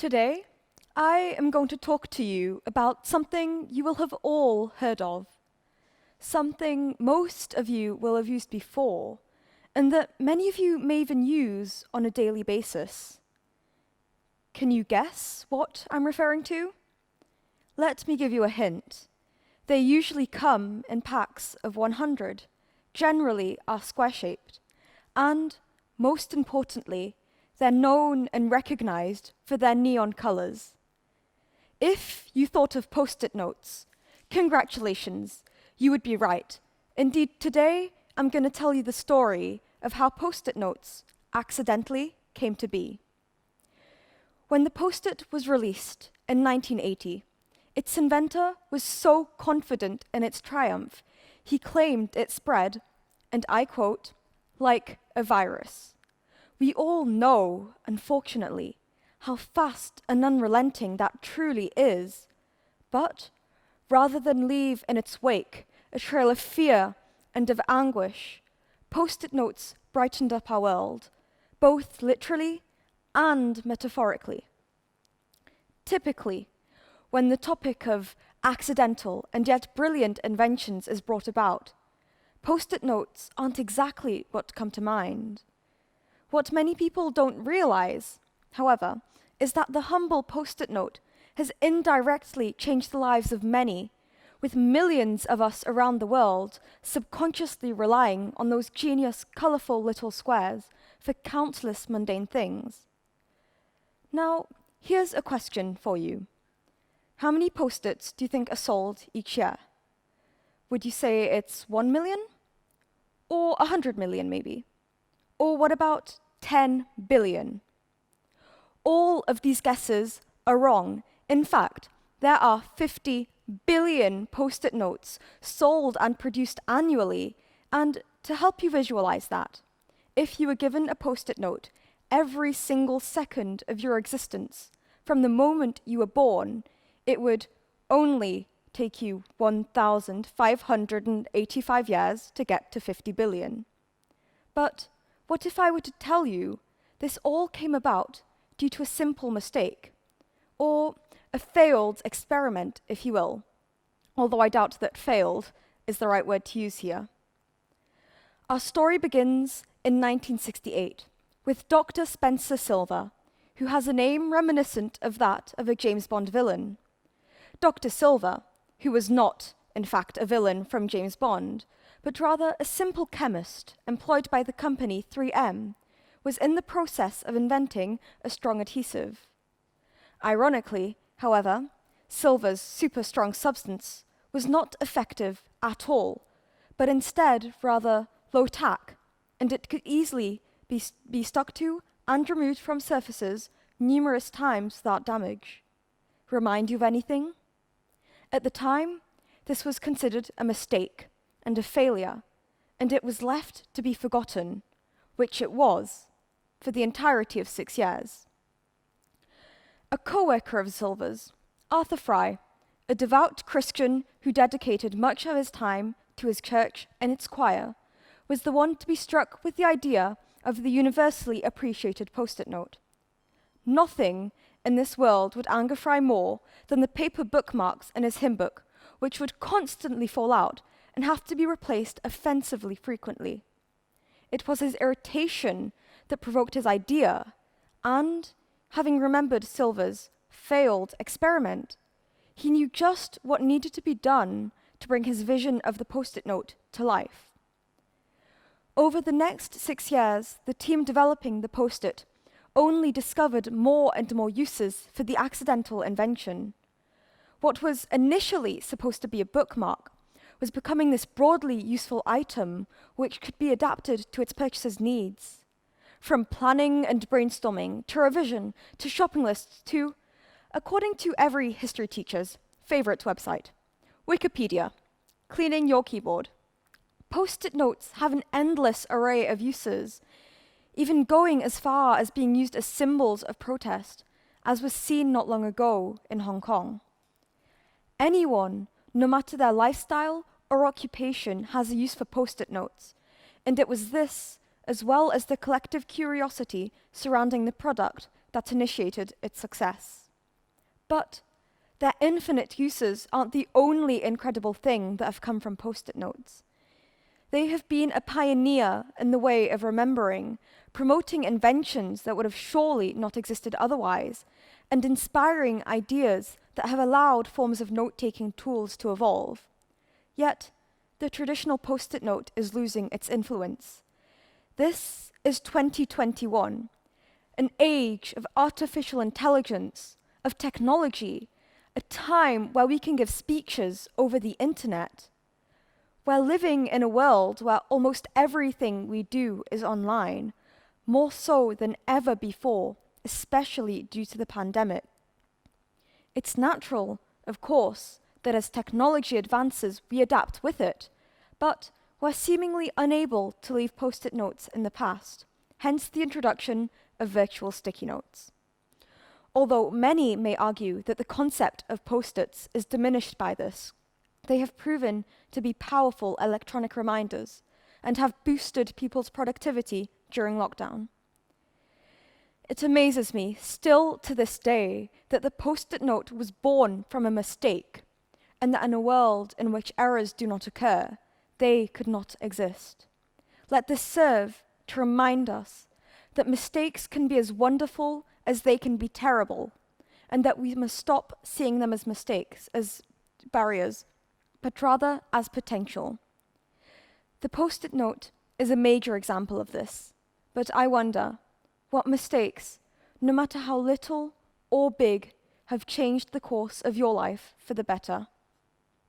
Today, I am going to talk to you about something you will have all heard of, something most of you will have used before, and that many of you may even use on a daily basis. Can you guess what I'm referring to? Let me give you a hint. They usually come in packs of 100, generally are square-shaped, and, most importantly, they're known and recognized for their neon colors. If you thought of Post-it notes, congratulations, you would be right. Indeed, today I'm going to tell you the story of how Post-it notes accidentally came to be. When the Post-it was released in 1980, its inventor was so confident in its triumph, he claimed it spread, and I quote, like a virus. We all know, unfortunately, how fast and unrelenting that truly is. But rather than leave in its wake a trail of fear and of anguish, Post-it notes brightened up our world, both literally and metaphorically. Typically, when the topic of accidental and yet brilliant inventions is brought about, Post-it notes aren't exactly what come to mind. What many people don't realize, however, is that the humble Post-it note has indirectly changed the lives of many, with millions of us around the world subconsciously relying on those genius, colorful little squares for countless mundane things. Now, here's a question for you. How many Post-its do you think are sold each year? Would you say it's 1 million? Or 100 million, maybe? Or what about 10 billion? All of these guesses are wrong. In fact, there are 50 billion Post-it notes sold and produced annually. And to help you visualize that, if you were given a Post-it note every single second of your existence, from the moment you were born, it would only take you 1,585 years to get to 50 billion. But what if I were to tell you this all came about due to a simple mistake, or a failed experiment, if you will, although I doubt that failed is the right word to use here. Our story begins in 1968 with Dr. Spencer Silver, who has a name reminiscent of that of a James Bond villain. Dr. Silver, who was not, in fact, a villain from James Bond, but rather a simple chemist employed by the company 3M, was in the process of inventing a strong adhesive. Ironically, however, Silver's super strong substance was not effective at all, but instead rather low-tack, and it could easily be stuck to and removed from surfaces numerous times without damage. Remind you of anything? At the time, this was considered a mistake and a failure, and it was left to be forgotten, which it was, for the entirety of 6 years. A co-worker of Silver's, Arthur Fry, a devout Christian who dedicated much of his time to his church and its choir, was the one to be struck with the idea of the universally appreciated Post-it note. Nothing in this world would anger Fry more than the paper bookmarks in his hymn book, which would constantly fall out and have to be replaced offensively frequently. It was his irritation that provoked his idea, and, having remembered Silver's failed experiment, he knew just what needed to be done to bring his vision of the Post-it note to life. Over the next 6 years, the team developing the Post-it only discovered more and more uses for the accidental invention. What was initially supposed to be a bookmark was becoming this broadly useful item which could be adapted to its purchaser's needs. From planning and brainstorming, to revision, to shopping lists, to, according to every history teacher's favorite website, Wikipedia, cleaning your keyboard. Post-it notes have an endless array of uses, even going as far as being used as symbols of protest, as was seen not long ago in Hong Kong. Anyone, no matter their lifestyle or occupation, has a use for Post-it notes, and it was this, as well as the collective curiosity surrounding the product, that initiated its success. But their infinite uses aren't the only incredible thing that have come from Post-it notes. They have been a pioneer in the way of remembering, promoting inventions that would have surely not existed otherwise, and inspiring ideas that have allowed forms of note-taking tools to evolve. Yet, the traditional Post-it note is losing its influence. This is 2021, an age of artificial intelligence, of technology, a time where we can give speeches over the internet. We're living in a world where almost everything we do is online, more so than ever before, especially due to the pandemic. It's natural, of course, that as technology advances, we adapt with it, but we're seemingly unable to leave Post-it notes in the past, hence the introduction of virtual sticky notes. Although many may argue that the concept of Post-its is diminished by this, they have proven to be powerful electronic reminders and have boosted people's productivity during lockdown. It amazes me, still to this day, that the Post-it note was born from a mistake, and that in a world in which errors do not occur, they could not exist. Let this serve to remind us that mistakes can be as wonderful as they can be terrible, and that we must stop seeing them as mistakes, as barriers, but rather as potential. The Post-it note is a major example of this, but I wonder, what mistakes, no matter how little or big, have changed the course of your life for the better?